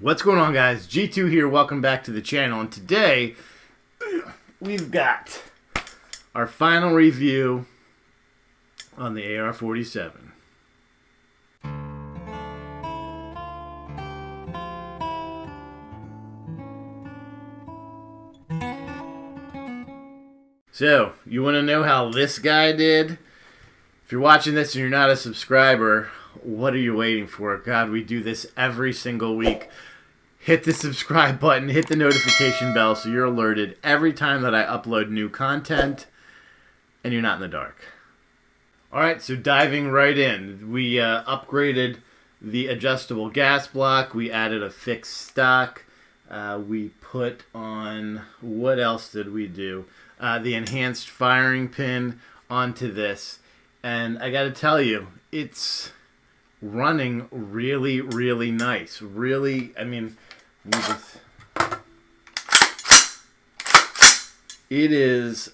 What's going on, guys? G2 here. Welcome back to the channel. And today, we've got our final review on the AR-47. So, you want to know how this guy did? If you're watching this and you're not a subscriber, what are you waiting for? God, we do this every single week. Hit the subscribe button, hit the notification bell so you're alerted every time that I upload new content and you're not in the dark. Alright, so diving right in. We upgraded the adjustable gas block. We added a fixed stock. We put on, what else did we do? The enhanced firing pin onto this. And I gotta tell you, it's running really, really nice. Really, I mean, it is,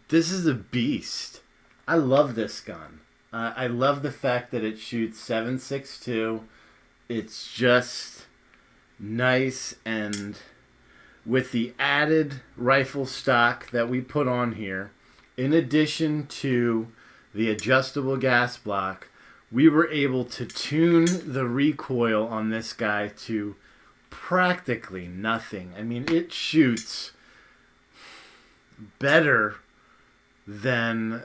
this is a beast. I love this gun. I love the fact that it shoots 7.62. It's just nice, and with the added rifle stock that we put on here, in addition to the adjustable gas block, we were able to tune the recoil on this guy to practically nothing. I mean, it shoots better than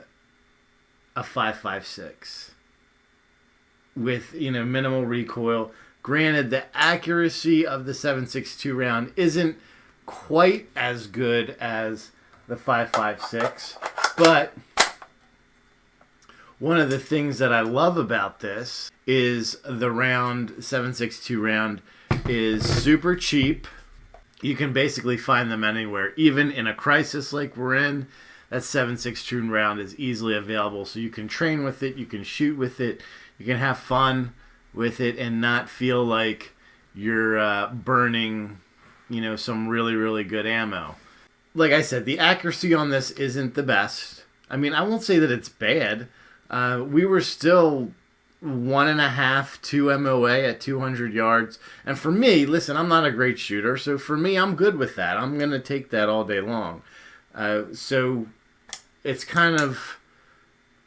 a 5.56 with, minimal recoil. Granted, the accuracy of the 7.62 round isn't quite as good as the 5.56, but one of the things that I love about this is the round, 7.62 round, is super cheap. You can basically find them anywhere. Even in a crisis like we're in, that 7.62 round is easily available. So you can train with it, you can shoot with it, you can have fun with it and not feel like you're burning, some really, really good ammo. Like I said, the accuracy on this isn't the best. I mean, I won't say that it's bad. We were still 1.5, 2 MOA at 200 yards. And for me, listen, I'm not a great shooter, so for me, I'm good with that. I'm going to take that all day long. So it's kind of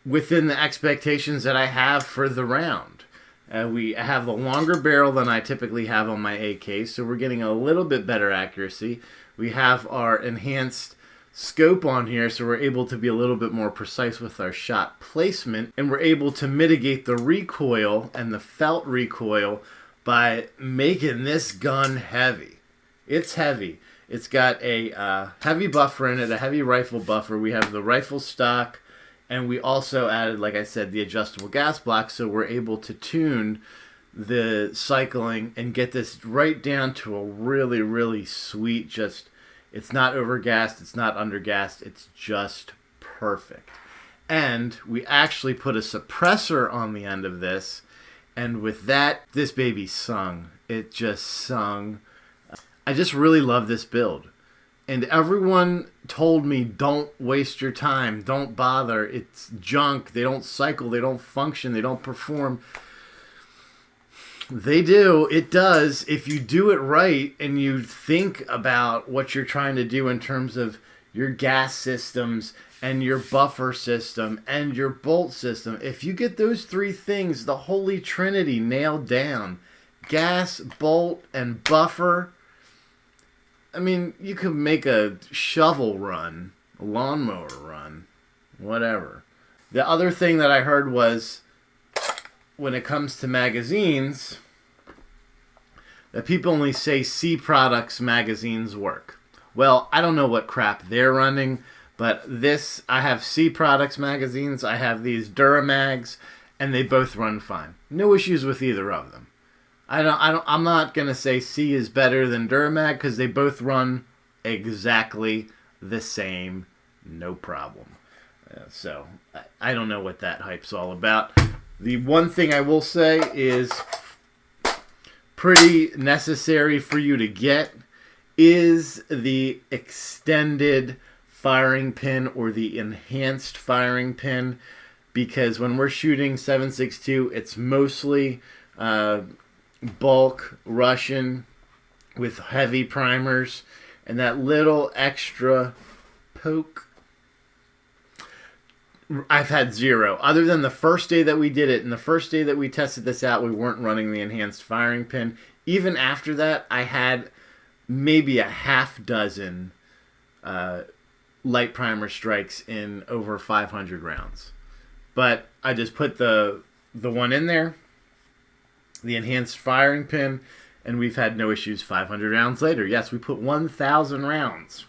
within the expectations that I have for the round. We have the longer barrel than I typically have on my AK, so we're getting a little bit better accuracy. We have our enhanced scope on here, so we're able to be a little bit more precise with our shot placement, and we're able to mitigate the recoil and the felt recoil by making this gun heavy. It's heavy. It's got a heavy buffer in it, a heavy rifle buffer. We have the rifle stock, and we also added, like I said, the adjustable gas block, so we're able to tune the cycling and get this right down to a really, really sweet, just, it's not overgassed, it's not undergassed, it's just perfect. And we actually put a suppressor on the end of this, and with that, this baby sung. It just sung. I just really love this build. And everyone told me, don't waste your time, don't bother, it's junk, they don't cycle, they don't function, they don't perform. They do. It does. If you do it right and you think about what you're trying to do in terms of your gas systems and your buffer system and your bolt system, if you get those three things, the holy trinity, nailed down, gas, bolt, and buffer, I mean, you could make a shovel run, a lawnmower run, whatever. The other thing that I heard was, when it comes to magazines, that people only say C Products magazines work. Well, I don't know what crap they're running, but this, I have C Products magazines, I have these Duramags, and they both run fine. No issues with either of them. I'm not gonna say C is better than Duramag because they both run exactly the same, no problem. So I don't know what that hype's all about. The one thing I will say is pretty necessary for you to get is the extended firing pin or the enhanced firing pin, because when we're shooting 7.62, it's mostly bulk Russian with heavy primers and that little extra poke. I've had zero. Other than the first day that we did it, and the first day that we tested this out, we weren't running the enhanced firing pin. Even after that, I had maybe a half dozen light primer strikes in over 500 rounds. But I just put the one in there, the enhanced firing pin, and we've had no issues 500 rounds later. Yes, we put 1,000 rounds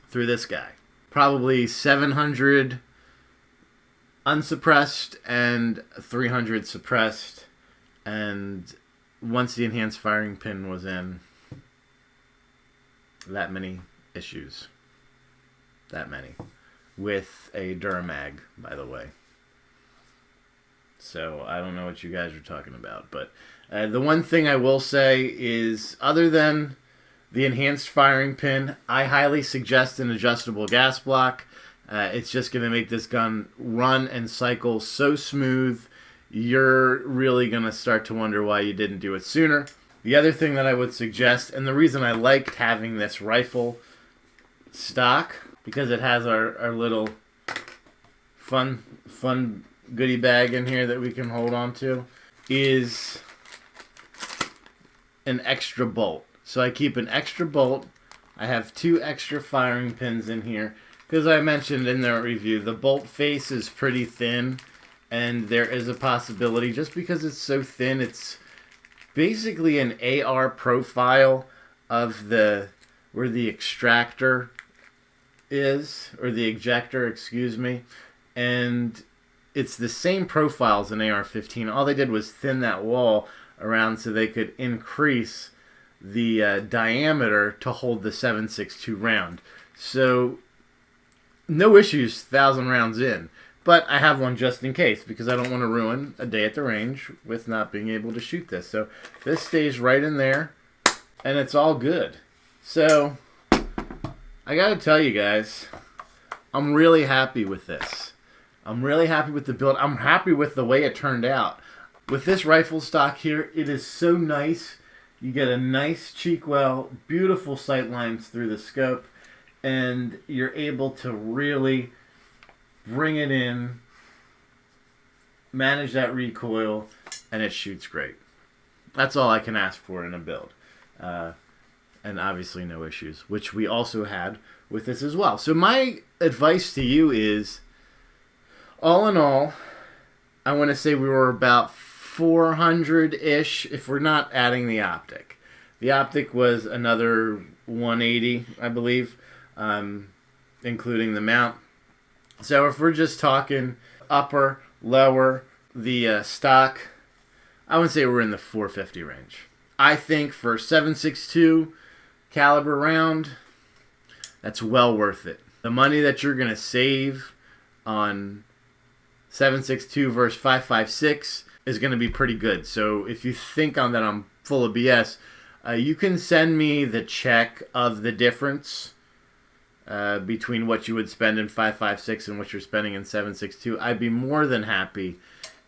through this guy. Probably 700 unsuppressed and 300 suppressed. And once the enhanced firing pin was in, that many issues. That many. With a Duramag, by the way. So I don't know what you guys are talking about. But the one thing I will say is, other than the enhanced firing pin, I highly suggest an adjustable gas block. It's just going to make this gun run and cycle so smooth, you're really going to start to wonder why you didn't do it sooner. The other thing that I would suggest, and the reason I liked having this rifle stock, because it has our little fun goodie bag in here that we can hold on to, is an extra bolt. So I keep an extra bolt. I have 2 extra firing pins in here. Because I mentioned in the review, the bolt face is pretty thin. And there is a possibility, just because it's so thin, it's basically an AR profile of where the extractor is. Or the ejector, excuse me. And it's the same profile as an AR-15. All they did was thin that wall around so they could increase the diameter to hold the 7.62 round. So no issues 1,000 rounds in, but I have one just in case because I don't want to ruin a day at the range with not being able to shoot this. So this stays right in there and it's all good. So I gotta tell you guys, I'm really happy with this. I'm really happy with the build. I'm happy with the way it turned out. With this rifle stock here, it is so nice. You get a nice cheek well, beautiful sight lines through the scope, and you're able to really bring it in, manage that recoil, and it shoots great. That's all I can ask for in a build. And obviously no issues, which we also had with this as well. So my advice to you is, all in all, I want to say we were about 400-ish if we're not adding the optic. The optic was another 180, I believe, including the mount. So if we're just talking upper, lower, the stock, I would say we're in the 450 range. I think for 7.62 caliber round, that's well worth it. The money that you're going to save on 7.62 versus 5.56 is going to be pretty good. So if you think that I'm full of BS, you can send me the check of the difference between what you would spend in 5.56 and what you're spending in 7.62. I'd be more than happy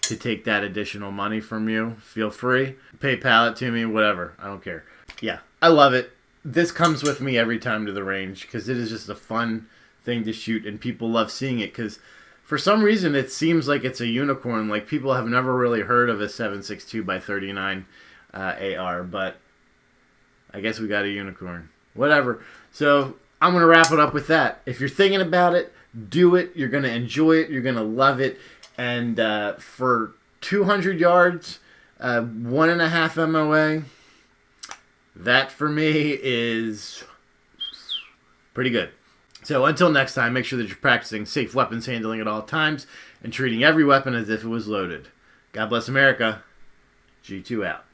to take that additional money from you. Feel free. PayPal it to me, whatever. I don't care. Yeah, I love it. This comes with me every time to the range because it is just a fun thing to shoot, and people love seeing it because for some reason it seems like it's a unicorn. Like, people have never really heard of a 7.62 by 39 AR, but I guess we got a unicorn. Whatever. So I'm going to wrap it up with that. If you're thinking about it, do it. You're going to enjoy it. You're going to love it. And for 200 yards, 1.5 MOA, that for me is pretty good. So until next time, make sure that you're practicing safe weapons handling at all times and treating every weapon as if it was loaded. God bless America. G2 out.